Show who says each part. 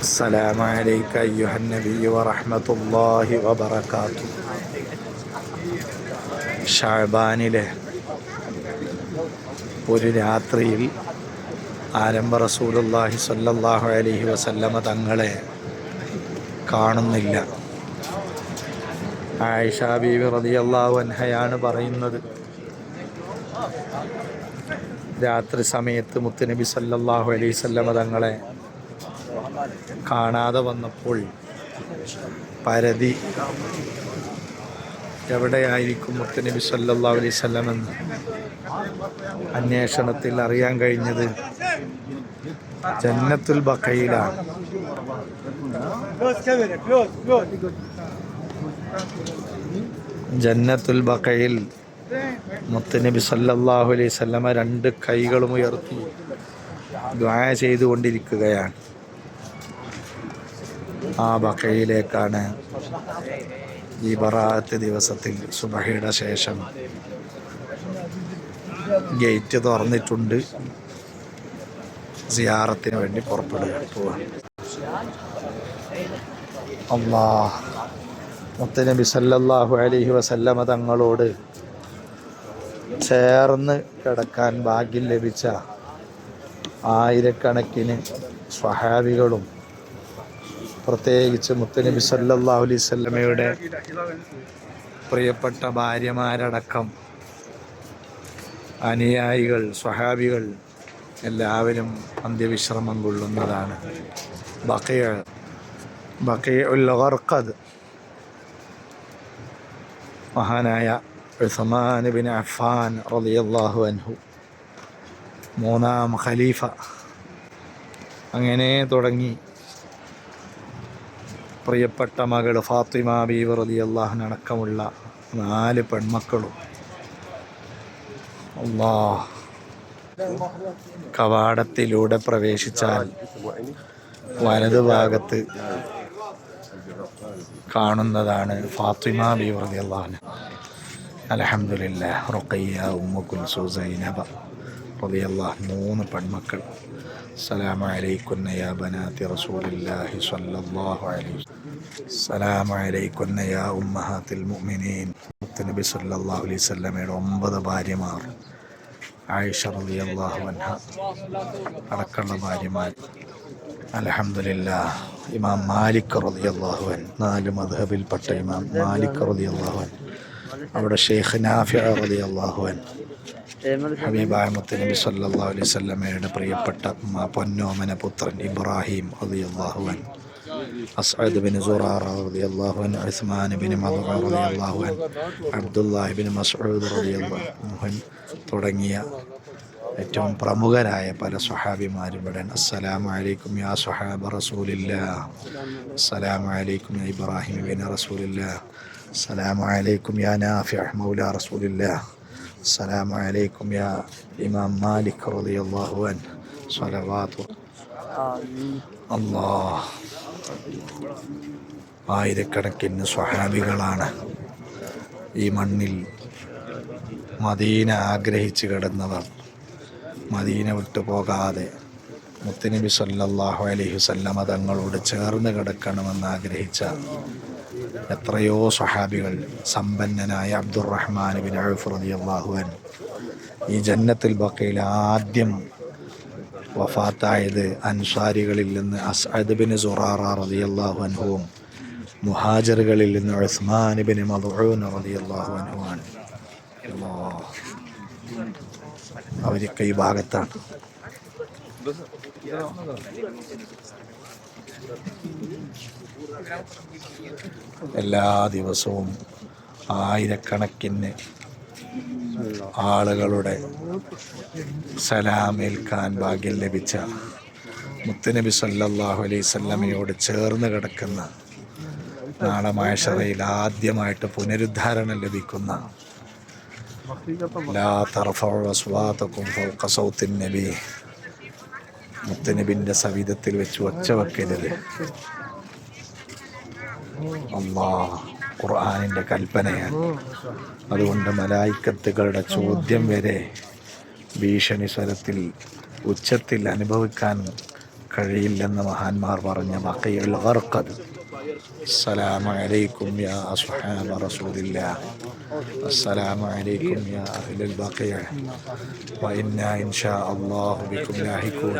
Speaker 1: السلام عليك أيها النبي ورحمة الله وبركاته. ഷഅബാനിലെ ഒരു രാത്രിയിൽ ആരംഭ റസൂലുള്ളാഹി സ്വല്ലല്ലാഹു അലൈഹി വസല്ലമ തങ്ങളെ കാണുന്നില്ല. ആയിഷ ബീവി റളിയല്ലാഹു അൻഹയാണ് പറയുന്നത്, രാത്രി സമയത്ത് മുത്തുനബി സല്ലല്ലാഹു അലൈഹി വസല്ലമ തങ്ങളെ കാണാതെ വന്നപ്പോൾ പരതി എവിടെയായിരിക്കും മുത്തുനബി സല്ലല്ലാഹു അലൈഹി വസല്ലം എന്ന് അന്വേഷണത്തിൽ അറിയാൻ കഴിഞ്ഞത് ജന്നത്തുൽ ബഖയിലാണ്. ജന്നത്തുൽ ബഖയിൽ മുത്തുനബി സല്ലല്ലാഹു അലൈഹി വസല്ലമ രണ്ട് കൈകളും ഉയർത്തി ദുആ ചെയ്തുകൊണ്ടിരിക്കുകയാണ്. ആ ബഖയിലേക്കാണ് ഈ ബറാഅത്ത് ദിവസത്തിൽ സുബഹിയുടെ ശേഷം ഗേറ്റ് തുറന്നിട്ടുണ്ട്. സിയാറത്തിന് വേണ്ടി പോവാൻ അല്ലാഹ് മുത്തുനബി സല്ലല്ലാഹു അലൈഹി വസല്ലമ തങ്ങളോട് ചേർന്ന് കിടക്കാൻ ഭാഗ്യം ലഭിച്ച ആയിരക്കണക്കിന് സ്വഹാബികളും പ്രത്യേകിച്ച് മുത്തുനബി സല്ലല്ലാഹു അലൈഹി വസല്ലമയുടെ പ്രിയപ്പെട്ട ഭാര്യമാരടക്കം അനുയായികൾ, സ്വഹാബികൾ എല്ലാവരും അന്ത്യവിശ്രമം കൊള്ളുന്നതാണ് ബഖീഉൽ ഗർഖദ്. മഹാനായ ഉസ്മാൻ ഇബ്നു അഫ്ഫാൻ റളിയല്ലാഹു അൻഹു, മൂന്നാം ഖലീഫ, അങ്ങനെ തുടങ്ങി പ്രിയപ്പെട്ട മകൾ ഫാത്തിമ ബീവി റളിയല്ലാഹു അൻഹ അടക്കമുള്ള 4 പെൺമക്കളും അല്ലാഹ് കവാടത്തിലൂടെ പ്രവേശിച്ചാൽ വലതുഭാഗത്ത് കാണുന്നതാണ് ഫാത്തിമ ബീവി റളിയല്ലാഹു അൻഹ. അൽഹംദുലില്ലാഹ്. റുഖയ്യ, ഉമ്മു കുൽസൂം, സൈനബ റളിയല്ലാഹു 3 പെൺമക്കൾ. അസ്സലാമു അലൈകുന്ന യാ ബനാതി റസൂലില്ലാഹി സ്വല്ലല്ലാഹു അലൈഹി വസല്ലം. അസ്സലാമു അലൈകുന്ന യാ ഉമ്മഹാത്തിൽ മുഅ്മിനീൻ. നബി സല്ലല്ലാഹു അലൈഹി വസല്ലമയുടെ 9 ഭാര്യമാർ, ആയിഷ റളിയല്ലാഹു അൻഹ അടക്കമുള്ള ഭാര്യമാർ. അൽഹംദുലില്ലാഹ്. ഇമാം മാലിക് റളിയല്ലാഹു അൻഹു, 4 മദ്ഹബിൽപ്പെട്ട ഇമാം മാലിക് റളിയല്ലാഹു അൻഹു, അവിടെ ഷെയ്ഖ് നാഫിഅ റളിയല്ലാഹു അൻഹു, ഹബീബായ മുത്തുനബി സല്ലല്ലാഹു അലൈഹി വസല്ലമയുടെ പ്രിയപ്പെട്ട പൊന്നോമന പുത്രൻ ഇബ്രാഹിം റളിയല്ലാഹു അൻഹു, അസ്അദ് ബിൻ സുറാറ റളിയല്ലാഹു അൻഹു, ഉസ്മാൻ ബിൻ മദ്ഊൻ റളിയല്ലാഹു അൻഹു, അബ്ദുല്ലാഹ് ബിൻ മസ്ഊദ് റളിയല്ലാഹു അൻഹു തുടങ്ങിയ ഏറ്റവും പ്രമുഖരായ പല സ്വഹാബിമാരും ഇവിടെ. അസ്സലാമു അലൈക്കും യാ സ്വഹാബ റസൂലില്ലാഹ്, അസ്സലാമു അലൈക്കും യാ ഇബ്രാഹിം ബിൻ റസൂലില്ലാഹ്, അസ്സലാമു അലൈക്കും യാ നാഫിഅ മൗല റസൂലില്ലാഹ്, അസ്സലാമു അലൈക്കും യാ ഇമാം മാലിക് റളിയല്ലാഹു അൻഹു. സ്വലവാത്തു അല്ലാഹ്. ആയിരക്കണക്കിന് സ്വഹാബികളാണ് ഈ മണ്ണിൽ മദീന ആഗ്രഹിച്ച് കിടന്നവർ. മദീന വിട്ടു പോകാതെ മുത്തുനബി സല്ലല്ലാഹു അലൈഹി വസല്ലമ തങ്ങളോട് ചേർന്ന് കിടക്കണമെന്ന് ആഗ്രഹിച്ച എത്രയോ സ്വഹാബികൾ. സമ്പന്നനായ അബ്ദുറഹ്മാൻ ബിൻ ഔഫ് റളിയല്ലാഹു അൻഹു ഈ ജന്നത്തുൽ ബഖയിൽ ആദ്യം വഫാത്തായത് അൻസാരികളിൽ നിന്ന് അസ്അദ് ബിൻ സുറാറ റളിയല്ലാഹു അൻഹുവും മുഹാജിറുകളിൽ നിന്ന് ഉസ്മാൻ ബിൻ മദ്ഊൻ റളിയല്ലാഹു അൻഹുവാണ്. അവരൊക്കെ ഈ ഭാഗത്താണ്. എല്ലാ ദിവസവും ആയിരക്കണക്കിന് ആളുകളുടെ സലാമേൽക്കാൻ ഭാഗ്യം ലഭിച്ച മുത്തുനബി സല്ലല്ലാഹു അലൈഹി വസല്ലമയോട് ചേർന്ന് കിടക്കുന്ന, നാളെ മഹ്ശറയിൽ ആദ്യമായിട്ട് പുനരുദ്ധാരണം ലഭിക്കുന്ന ലാ തർഫഉ അസ്വാതകും ഫൗക സൗത്തിൻ നബി, മുത്തുനബിന്റെ സവിധത്തിൽ വെച്ച് ഒച്ച വെക്കരുത്. അല്ലാഹ് ഖുർആനിന്റെ കൽപ്പനയാണ്. അതുകൊണ്ട് മലായിക്കത്തുകളുടെ ചോദ്യം വരെ ഭീഷണി സ്വരത്തിൽ ഉച്ചത്തിൽ അനുഭവിക്കാൻ കഴിയില്ലെന്ന് മഹാന്മാർ പറഞ്ഞ ബഖീഉൽ ഗർഖദ്. അസ്സലാമു അലൈക്കും യാ അസ്ഹാബ റസൂലില്ലാഹ്, അസ്സലാമു അലൈക്കും യാ അഹ്ലൽ ബഖീഅ, വ ഇന്നാ ഇൻഷാ അല്ലാഹു ബികും ലാഹിഖൂൻ.